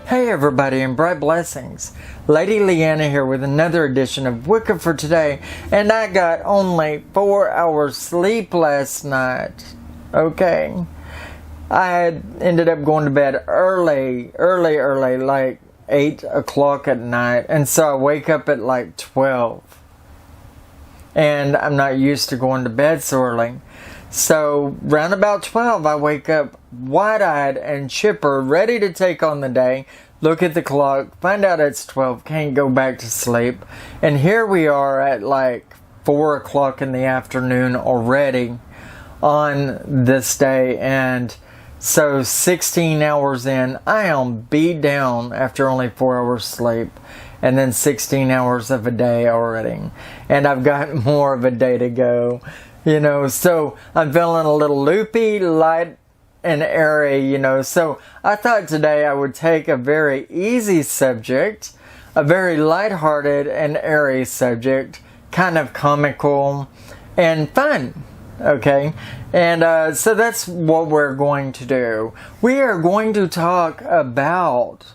Hey everybody, and bright blessings. Lady Leeanna here with another edition of Wicca for today, and I got only 4 hours sleep last night. Okay. I had ended up going to bed early, like 8 o'clock at night, and so I wake up at like 12. And I'm not used to going to bed so early. So, round about 12, I wake up wide-eyed and chipper, ready to take on the day, look at the clock, find out it's 12, can't go back to sleep. And here we are at like 4 o'clock in the afternoon already on this day. And so 16 hours in, I am beat down after only 4 hours sleep. And then 16 hours of a day already. And I've got more of a day to go. You know, so I'm feeling a little loopy, light, and airy, you know. So I thought today I would take a very easy subject, a very lighthearted and airy subject, kind of comical and fun, okay? And so that's what we're going to do. We are going to talk about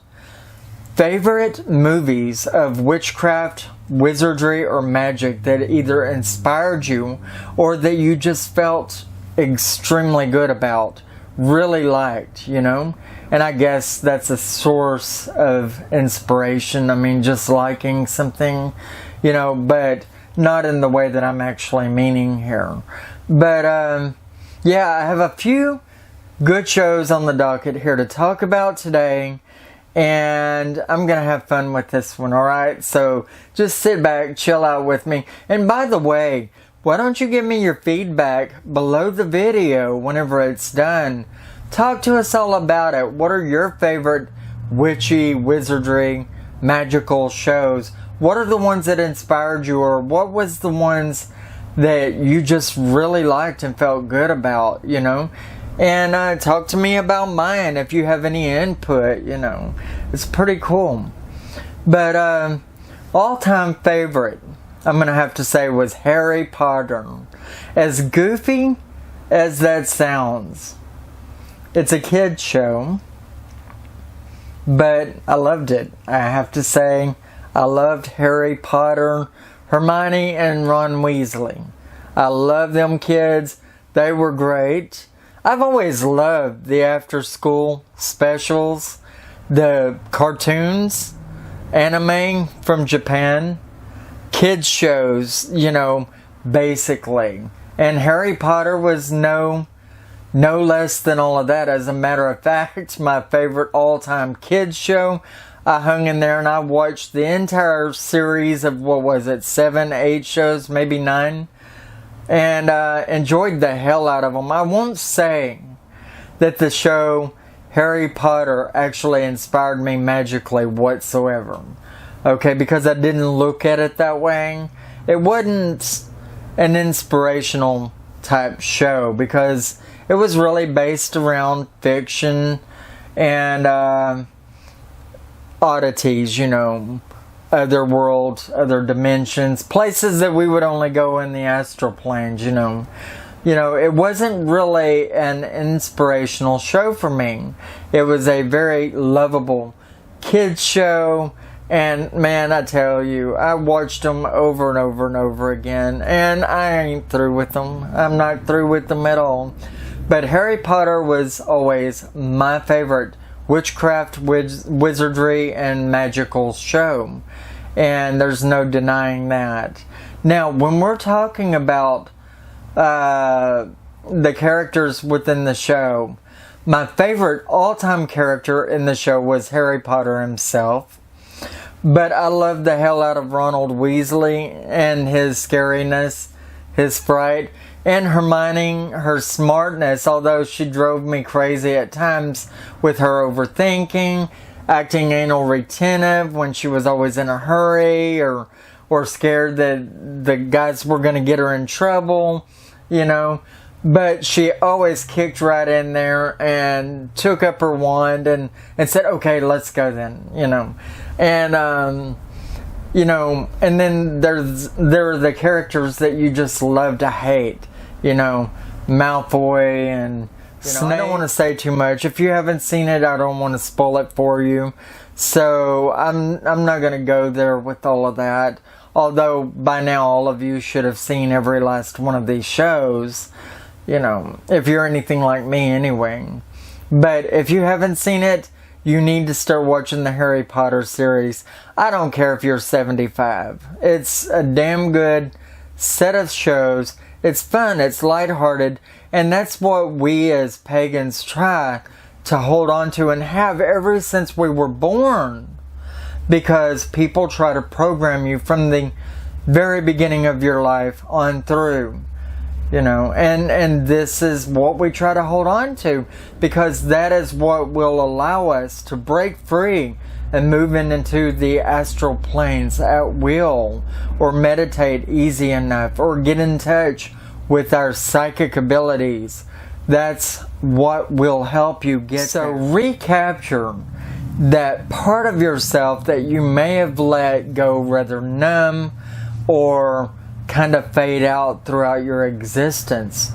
favorite movies of witchcraft, wizardry, or magic that either inspired you or that you just felt extremely good about, really liked, you know? And I guess that's a source of inspiration. I mean, just liking something, you know, but not in the way that I'm actually meaning here. But, yeah, I have a few good shows on the docket here to talk about today. And I'm going to have fun with this one, alright? So just sit back, chill out with me. And by the way, why don't you give me your feedback below the video whenever it's done? Talk to us all about it. What are your favorite witchy, wizardry, magical shows? What are the ones that inspired you? Or what was the ones that you just really liked and felt good about, you know? And talk to me about mine if you have any input, you know. It's pretty cool. But all-time favorite, I'm going to have to say, was Harry Potter. As goofy as that sounds, it's a kid's show, but I loved it. I have to say, I loved Harry Potter, Hermione, and Ron Weasley. I love them kids. They were great. I've always loved the after-school specials, the cartoons, anime from Japan, kids shows, you know, basically. And Harry Potter was no less than all of that. As a matter of fact, my favorite all-time kids show, I hung in there and I watched the entire series of, 7, 8 shows, maybe 9. And enjoyed the hell out of them. I won't say that the show Harry Potter actually inspired me magically whatsoever. Okay, because I didn't look at it that way. It wasn't an inspirational type show because it was really based around fiction and oddities, you know. Other worlds, other dimensions, places that we would only go in the astral planes, you know. You know, it wasn't really an inspirational show for me. It was a very lovable kids show, and man, I tell you, I watched them over and over and over again, and I ain't through with them. I'm not through with them at all. But Harry Potter was always my favorite witchcraft, wizardry, and magical show. And there's no denying that. Now, when we're talking about the characters within the show, my favorite all-time character in the show was Harry Potter himself. But I loved the hell out of Ronald Weasley and his scariness, his fright. And Hermione, her smartness, although she drove me crazy at times with her overthinking, acting anal retentive when she was always in a hurry or scared that the guys were going to get her in trouble, you know. But she always kicked right in there and took up her wand and said, okay, let's go then, you know. And, you know, and then there are the characters that you just love to hate. You know, Malfoy and Snape. I don't want to say too much. If you haven't seen it, I don't want to spoil it for you. So I'm not going to go there with all of that. Although by now all of you should have seen every last one of these shows. You know, if you're anything like me anyway. But if you haven't seen it, you need to start watching the Harry Potter series. I don't care if you're 75. It's a damn good set of shows. It's fun, it's lighthearted, and that's what we as pagans try to hold on to and have ever since we were born. Because people try to program you from the very beginning of your life on through. You know, and this is what we try to hold on to, because that is what will allow us to break free and move into the astral planes at will, or meditate easy enough, or get in touch with our psychic abilities. That's what will help you get so there. Recapture that part of yourself that you may have let go rather numb or kind of fade out throughout your existence.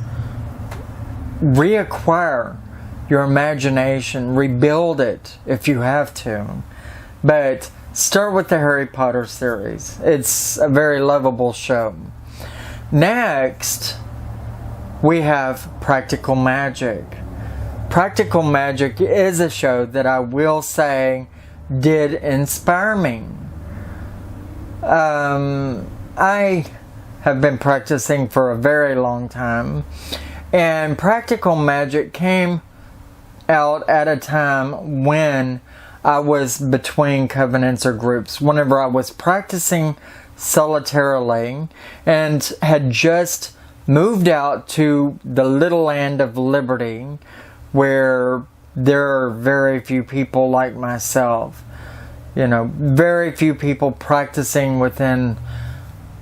Reacquire your imagination, rebuild it if you have to. But start with the Harry Potter series. It's a very lovable show. Next, we have Practical Magic. Practical Magic is a show that I will say did inspire me. I have been practicing for a very long time, and Practical Magic came out at a time when I was between covenants or groups, whenever I was practicing solitarily and had just moved out to the little land of liberty, where there are very few people like myself, you know, very few people practicing within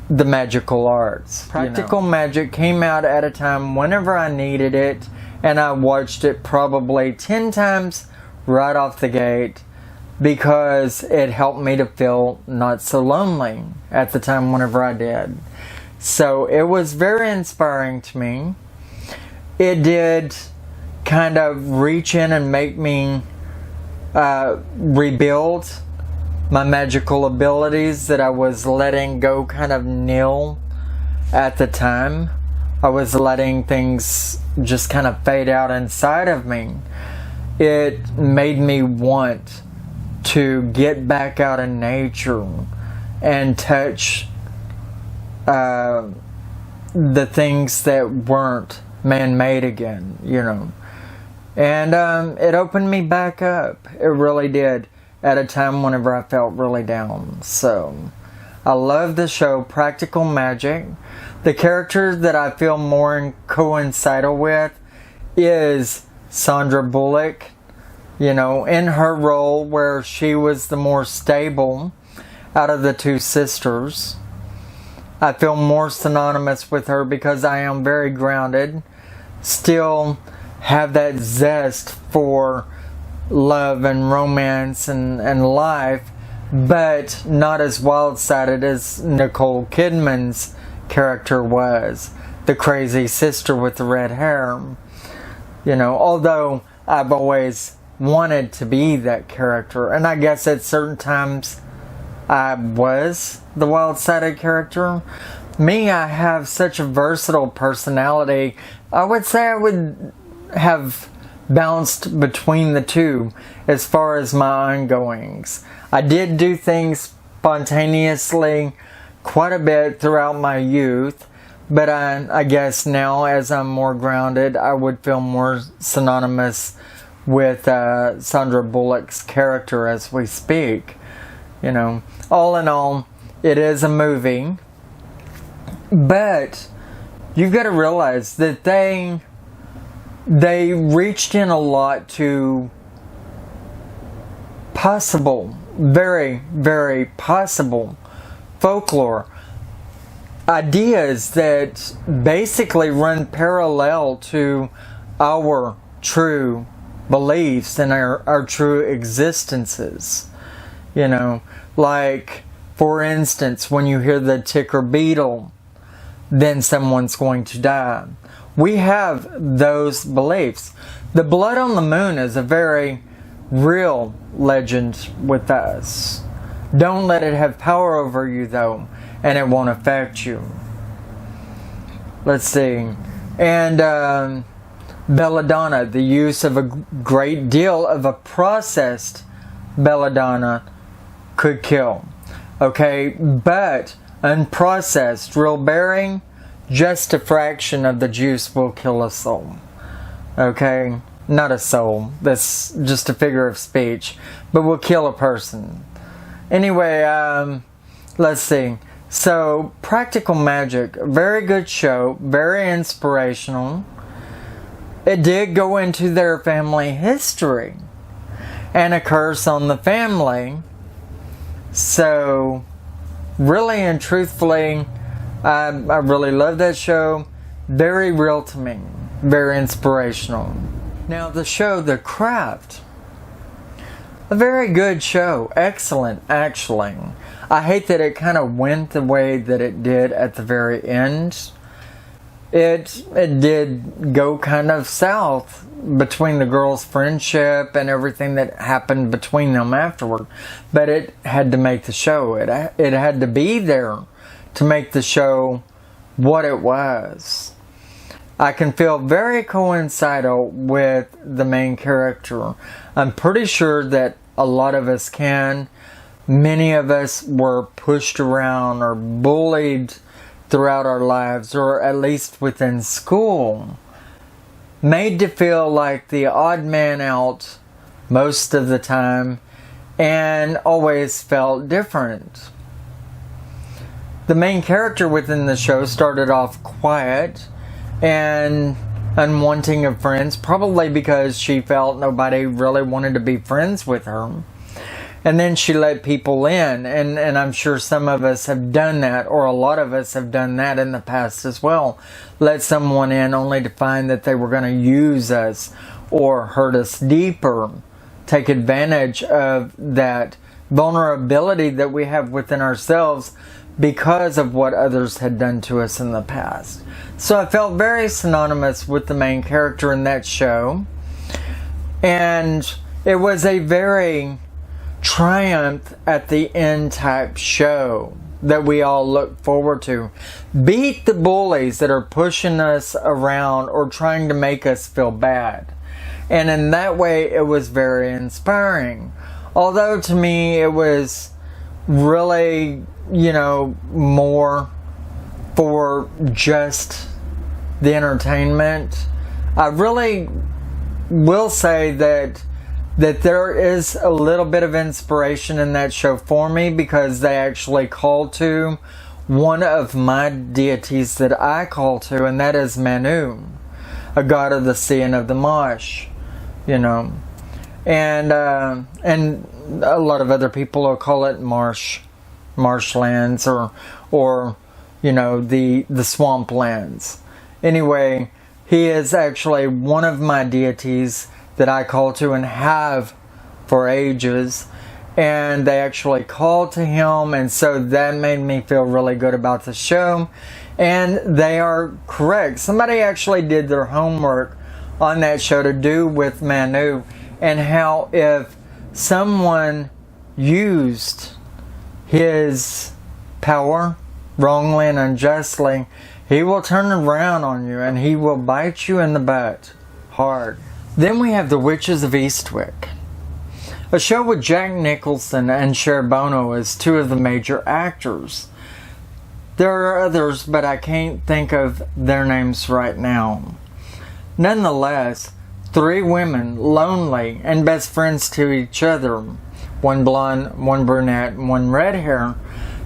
the magical arts. Practical Magic came out at a time whenever I needed it, and I watched it probably 10 times right off the gate, because it helped me to feel not so lonely at the time whenever I did. So it was very inspiring to me. It did kind of reach in and make me rebuild my magical abilities that I was letting go kind of nil at the time. I was letting things just kind of fade out inside of me. It made me want to get back out in nature and touch the things that weren't man-made again, you know. And it opened me back up. It really did. At a time whenever I felt really down. So, I love the show Practical Magic. The character that I feel more coincidental with is Sandra Bullock. You know, in her role where she was the more stable out of the two sisters. I feel more synonymous with her because I am very grounded. Still have that zest for love and romance and life, but not as wild-sided as Nicole Kidman's character was, the crazy sister with the red hair. You know, although I've always wanted to be that character, and I guess at certain times I was the wild-sided character. Me, I have such a versatile personality. I would say I would have bounced between the two as far as my ongoings. I did do things spontaneously quite a bit throughout my youth, but I guess now as I'm more grounded, I would feel more synonymous with Sandra Bullock's character as we speak. You know, all in all, it is a movie, but you've got to realize that they reached in a lot to possible, very, very possible folklore. Ideas that basically run parallel to our true beliefs and our true existences. You know, like, for instance, when you hear the ticker beetle, then someone's going to die. We have those beliefs. The blood on the moon is a very real legend with us. Don't let it have power over you, though, and it won't affect you. Let's see. And belladonna, the use of a great deal of a processed belladonna could kill. Okay, but unprocessed, real berry, just a fraction of the juice will kill a soul. Okay, not a soul, that's just a figure of speech, but will kill a person. Anyway, let's see. So, Practical Magic, very good show, very inspirational. It did go into their family history and a curse on the family. So, really and truthfully, I really love that show. Very real to me. Very inspirational. Now, the show, The Craft. A very good show. Excellent, actually. I hate that it kind of went the way that it did at the very end. It did go kind of south between the girls' friendship and everything that happened between them afterward. But it had to make the show. It had to be there to make the show what it was. I can feel very coincidental with the main character. I'm pretty sure that a lot of us can. Many of us were pushed around or bullied throughout our lives, or at least within school, made to feel like the odd man out most of the time, and always felt different. The main character within the show started off quiet and unwanting of friends, probably because she felt nobody really wanted to be friends with her. And then she let people in, and I'm sure some of us have done that, or a lot of us have done that in the past as well. Let someone in only to find that they were going to use us or hurt us deeper. Take advantage of that vulnerability that we have within ourselves because of what others had done to us in the past. So I felt very synonymous with the main character in that show. And it was a very triumph at the end type show that we all look forward to. Beat the bullies that are pushing us around or trying to make us feel bad. And in that way, it was very inspiring. Although to me, it was really, more for just the entertainment. I really will say that there is a little bit of inspiration in that show for me, because they actually call to one of my deities that I call to, and that is Manu, a god of the sea and of the marsh, and a lot of other people will call it marshlands or the swamplands. Anyway, he is actually one of my deities that I call to and have for ages, and they actually called to him, and so that made me feel really good about the show. And they are correct. Somebody actually did their homework on that show to do with Manu, and how if someone used his power wrongly and unjustly, he will turn around on you and he will bite you in the butt hard. Then we have the Witches of Eastwick, a show with Jack Nicholson and Cher Bono as two of the major actors. There are others, but I can't think of their names right now. Nonetheless, three women, lonely and best friends to each other, one blonde, one brunette, and one red hair,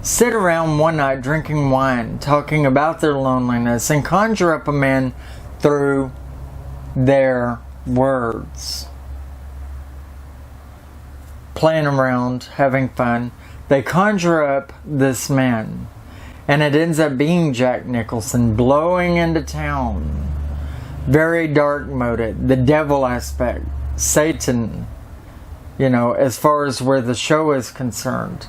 sit around one night drinking wine, talking about their loneliness, and conjure up a man through their words. Playing around, having fun, they conjure up this man, and it ends up being Jack Nicholson blowing into town. Very dark moded, the devil aspect, Satan, as far as where the show is concerned.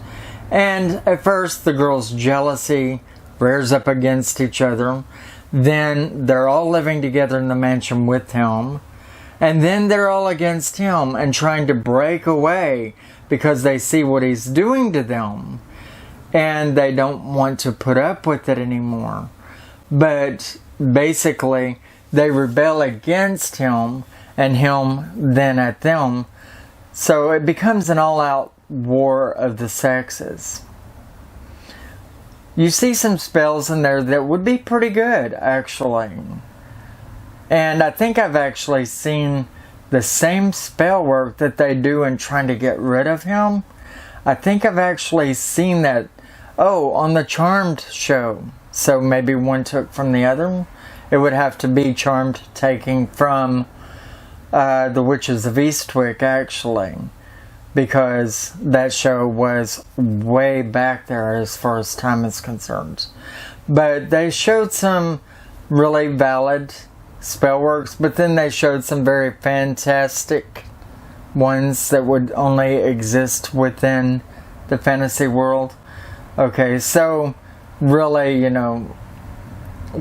And at first the girls' jealousy rears up against each other. Then they're all living together in the mansion with him. And then they're all against him and trying to break away because they see what he's doing to them. And they don't want to put up with it anymore. But basically, they rebel against him and him then at them. So it becomes an all-out war of the sexes. You see some spells in there that would be pretty good, actually. And I think I've actually seen the same spell work that they do in trying to get rid of him. I think I've actually seen that, on the Charmed show. So maybe one took from the other. It would have to be Charmed taking from the Witches of Eastwick, actually. Because that show was way back there as far as time is concerned. But they showed some really valid spell works, but then they showed some very fantastic ones that would only exist within the fantasy world. Okay, so really,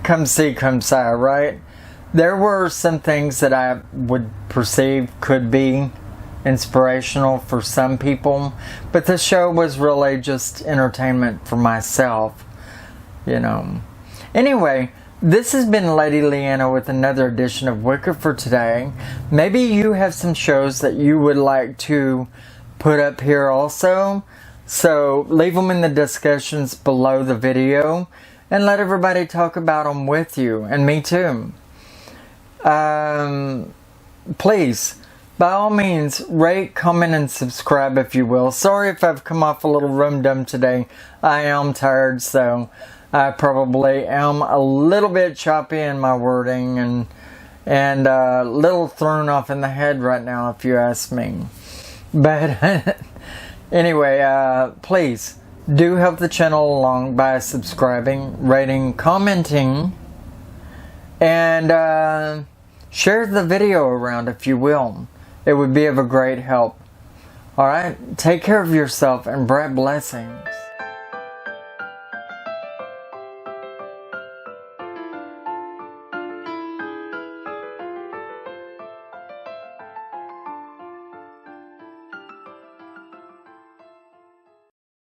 come see, come see, right? There were some things that I would perceive could be inspirational for some people, but the show was really just entertainment for myself, Anyway, this has been Lady Leeanna with another edition of Wicca for today. Maybe you have some shows that you would like to put up here also. So leave them in the discussions below the video and let everybody talk about them with you, and me too. Please, by all means, rate, comment, and subscribe if you will. Sorry if I've come off a little rum-dum today. I am tired, so I probably am a little bit choppy in my wording and a little thrown off in the head right now, if you ask me. But anyway, please do help the channel along by subscribing, rating, commenting, and share the video around if you will. It would be of a great help. Alright, take care of yourself and bright blessings.